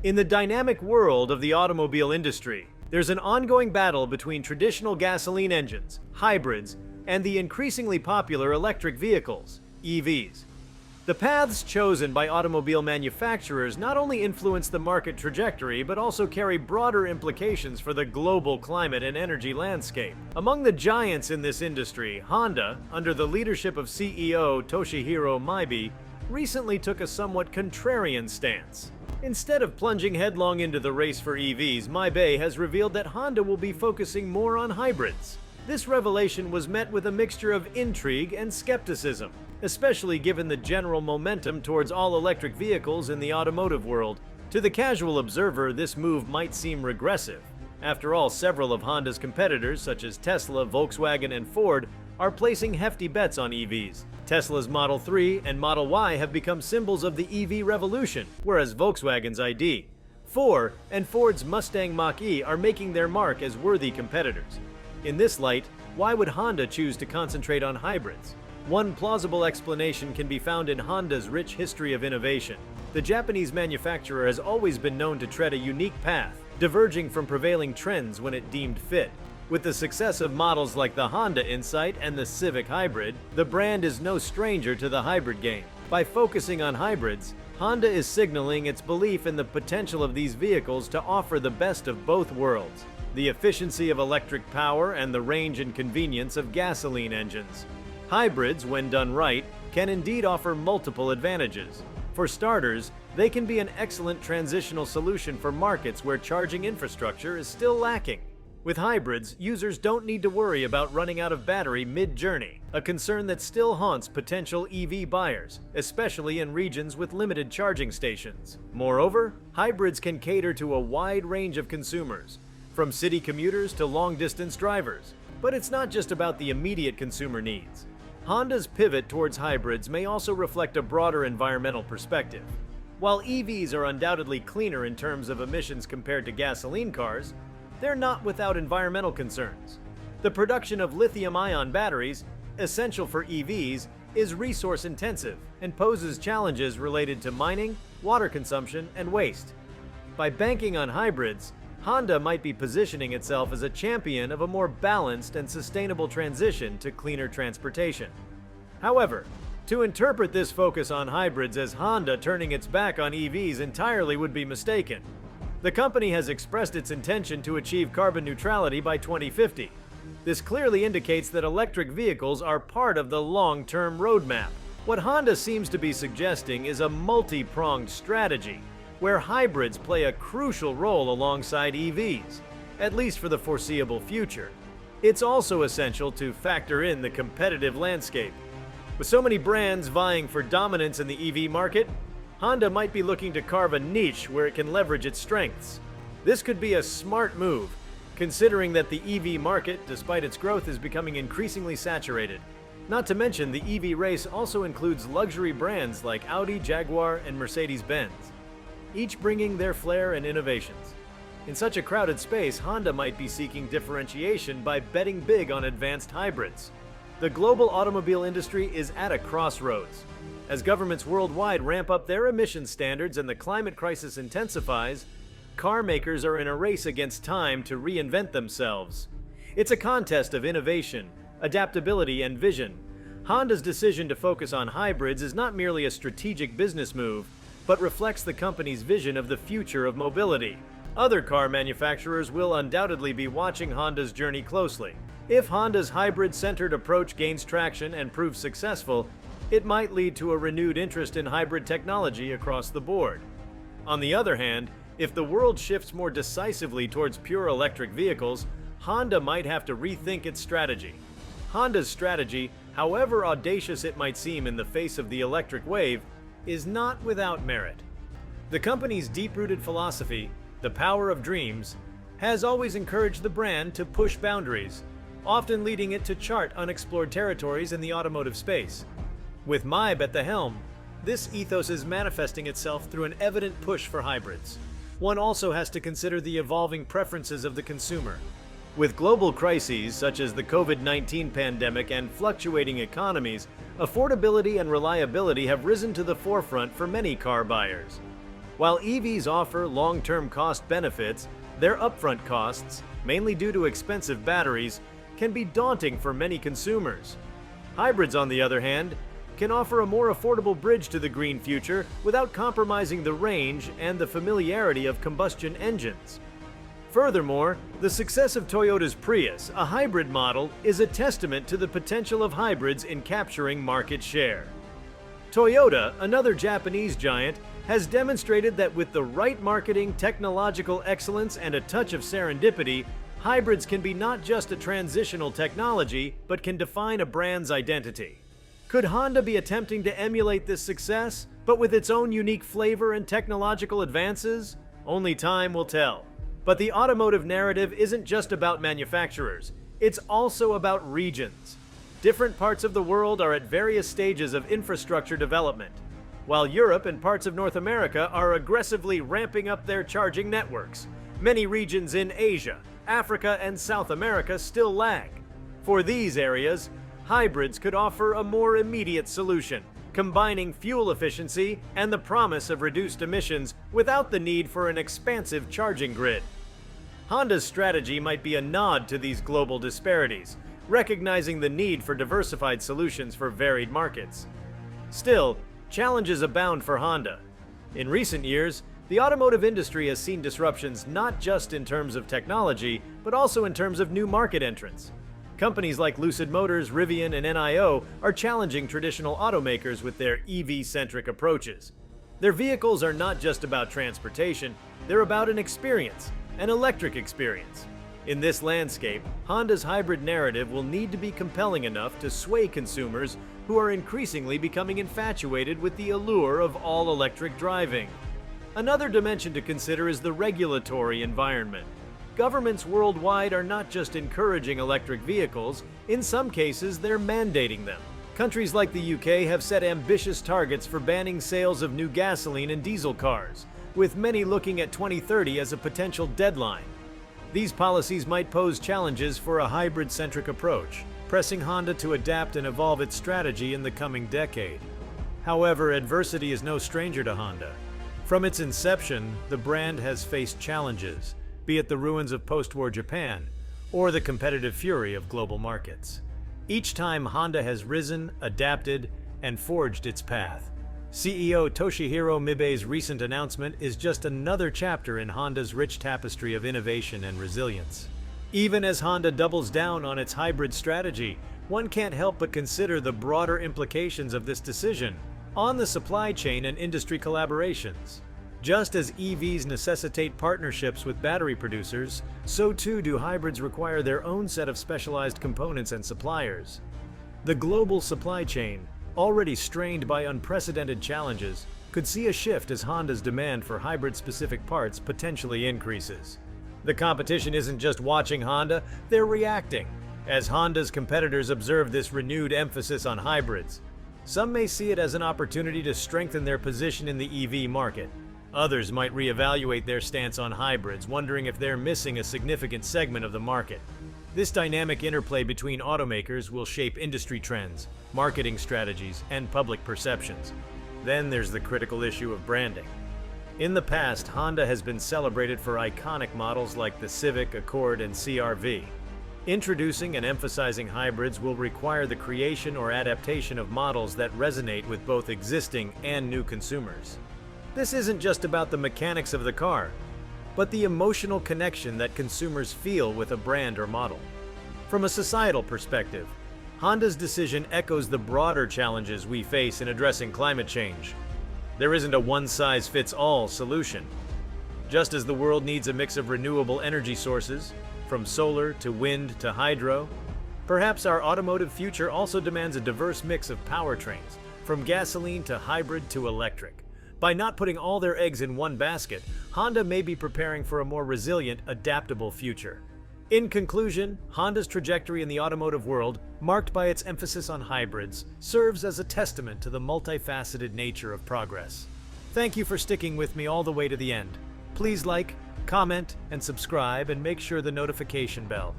In the dynamic world of the automobile industry, there's an ongoing battle between traditional gasoline engines, hybrids, and the increasingly popular electric vehicles, EVs. The paths chosen by automobile manufacturers not only influence the market trajectory, but also carry broader implications for the global climate and energy landscape. Among the giants in this industry, Honda, under the leadership of CEO Toshihiro Mibe, recently took a somewhat contrarian stance. Instead of plunging headlong into the race for EVs, Mibe has revealed that Honda will be focusing more on hybrids. This revelation was met with a mixture of intrigue and skepticism, especially given the general momentum towards all-electric vehicles in the automotive world. To the casual observer, this move might seem regressive. After all, several of Honda's competitors, such as Tesla, Volkswagen, and Ford, are placing hefty bets on EVs. Tesla's Model 3 and Model Y have become symbols of the EV revolution, whereas Volkswagen's ID. and Ford's Mustang Mach-E are making their mark as worthy competitors. In this light, why would Honda choose to concentrate on hybrids? One plausible explanation can be found in Honda's rich history of innovation. The Japanese manufacturer has always been known to tread a unique path, diverging from prevailing trends when it deemed fit. With the success of models like the Honda Insight and the Civic Hybrid, the brand is no stranger to the hybrid game. By focusing on hybrids, Honda is signaling its belief in the potential of these vehicles to offer the best of both worlds: the efficiency of electric power and the range and convenience of gasoline engines. Hybrids, when done right, can indeed offer multiple advantages. For starters, they can be an excellent transitional solution for markets where charging infrastructure is still lacking. With hybrids, users don't need to worry about running out of battery mid-journey, a concern that still haunts potential EV buyers, especially in regions with limited charging stations. Moreover, hybrids can cater to a wide range of consumers, from city commuters to long-distance drivers. But it's not just about the immediate consumer needs. Honda's pivot towards hybrids may also reflect a broader environmental perspective. While EVs are undoubtedly cleaner in terms of emissions compared to gasoline cars, they're not without environmental concerns. The production of lithium-ion batteries, essential for EVs, is resource-intensive and poses challenges related to mining, water consumption, and waste. By banking on hybrids, Honda might be positioning itself as a champion of a more balanced and sustainable transition to cleaner transportation. However, to interpret this focus on hybrids as Honda turning its back on EVs entirely would be mistaken. The company has expressed its intention to achieve carbon neutrality by 2050. This clearly indicates that electric vehicles are part of the long-term roadmap. What Honda seems to be suggesting is a multi-pronged strategy, where hybrids play a crucial role alongside EVs, at least for the foreseeable future. It's also essential to factor in the competitive landscape. With so many brands vying for dominance in the EV market, Honda might be looking to carve a niche where it can leverage its strengths. This could be a smart move, considering that the EV market, despite its growth, is becoming increasingly saturated. Not to mention, the EV race also includes luxury brands like Audi, Jaguar, and Mercedes-Benz, each bringing their flair and innovations. In such a crowded space, Honda might be seeking differentiation by betting big on advanced hybrids. The global automobile industry is at a crossroads. As governments worldwide ramp up their emission standards and the climate crisis intensifies, car makers are in a race against time to reinvent themselves. It's a contest of innovation, adaptability, and vision. Honda's decision to focus on hybrids is not merely a strategic business move, but reflects the company's vision of the future of mobility. Other car manufacturers will undoubtedly be watching Honda's journey closely. If Honda's hybrid-centered approach gains traction and proves successful, it might lead to a renewed interest in hybrid technology across the board. On the other hand, if the world shifts more decisively towards pure electric vehicles, Honda might have to rethink its strategy. Honda's strategy, however audacious it might seem in the face of the electric wave, is not without merit. The company's deep-rooted philosophy, the power of dreams, has always encouraged the brand to push boundaries, often leading it to chart unexplored territories in the automotive space. With Mibe at the helm, this ethos is manifesting itself through an evident push for hybrids. One also has to consider the evolving preferences of the consumer. With global crises such as the COVID-19 pandemic and fluctuating economies, affordability and reliability have risen to the forefront for many car buyers. While EVs offer long-term cost benefits, their upfront costs, mainly due to expensive batteries, can be daunting for many consumers. Hybrids, on the other hand, can offer a more affordable bridge to the green future without compromising the range and the familiarity of combustion engines. Furthermore, the success of Toyota's Prius, a hybrid model, is a testament to the potential of hybrids in capturing market share. Toyota, another Japanese giant, has demonstrated that with the right marketing, technological excellence, and a touch of serendipity, hybrids can be not just a transitional technology, but can define a brand's identity. Could Honda be attempting to emulate this success, but with its own unique flavor and technological advances? Only time will tell. But the automotive narrative isn't just about manufacturers, it's also about regions. Different parts of the world are at various stages of infrastructure development, while Europe and parts of North America are aggressively ramping up their charging networks. Many regions in Asia, Africa, and South America still lag. For these areas, hybrids could offer a more immediate solution, combining fuel efficiency and the promise of reduced emissions without the need for an expansive charging grid. Honda's strategy might be a nod to these global disparities, recognizing the need for diversified solutions for varied markets. Still, challenges abound for Honda. In recent years, the automotive industry has seen disruptions not just in terms of technology, but also in terms of new market entrants. Companies like Lucid Motors, Rivian, and NIO are challenging traditional automakers with their EV-centric approaches. Their vehicles are not just about transportation, they're about an experience, an electric experience. In this landscape, Honda's hybrid narrative will need to be compelling enough to sway consumers who are increasingly becoming infatuated with the allure of all-electric driving. Another dimension to consider is the regulatory environment. Governments worldwide are not just encouraging electric vehicles, in some cases they're mandating them. Countries like the UK have set ambitious targets for banning sales of new gasoline and diesel cars, with many looking at 2030 as a potential deadline. These policies might pose challenges for a hybrid-centric approach, pressing Honda to adapt and evolve its strategy in the coming decade. However, adversity is no stranger to Honda. From its inception, the brand has faced challenges, be it the ruins of post-war Japan or the competitive fury of global markets. Each time, Honda has risen, adapted, and forged its path. CEO Toshihiro Mibe's recent announcement is just another chapter in Honda's rich tapestry of innovation and resilience. Even as Honda doubles down on its hybrid strategy, one can't help but consider the broader implications of this decision on the supply chain and industry collaborations. Just as EVs necessitate partnerships with battery producers, so too do hybrids require their own set of specialized components and suppliers. The global supply chain, already strained by unprecedented challenges, could see a shift as Honda's demand for hybrid-specific parts potentially increases. The competition isn't just watching Honda, they're reacting. As Honda's competitors observe this renewed emphasis on hybrids, some may see it as an opportunity to strengthen their position in the EV market. Others might reevaluate their stance on hybrids, wondering if they're missing a significant segment of the market. This dynamic interplay between automakers will shape industry trends, marketing strategies, and public perceptions. Then there's the critical issue of branding. In the past, Honda has been celebrated for iconic models like the Civic, Accord, and CR-V. Introducing and emphasizing hybrids will require the creation or adaptation of models that resonate with both existing and new consumers. This isn't just about the mechanics of the car, but the emotional connection that consumers feel with a brand or model. From a societal perspective, Honda's decision echoes the broader challenges we face in addressing climate change. There isn't a one-size-fits-all solution. Just as the world needs a mix of renewable energy sources, from solar to wind to hydro, perhaps our automotive future also demands a diverse mix of powertrains, from gasoline to hybrid to electric. By not putting all their eggs in one basket, Honda may be preparing for a more resilient, adaptable future. In conclusion, Honda's trajectory in the automotive world, marked by its emphasis on hybrids, serves as a testament to the multifaceted nature of progress. Thank you for sticking with me all the way to the end. Please like, comment, and subscribe, and make sure the notification bell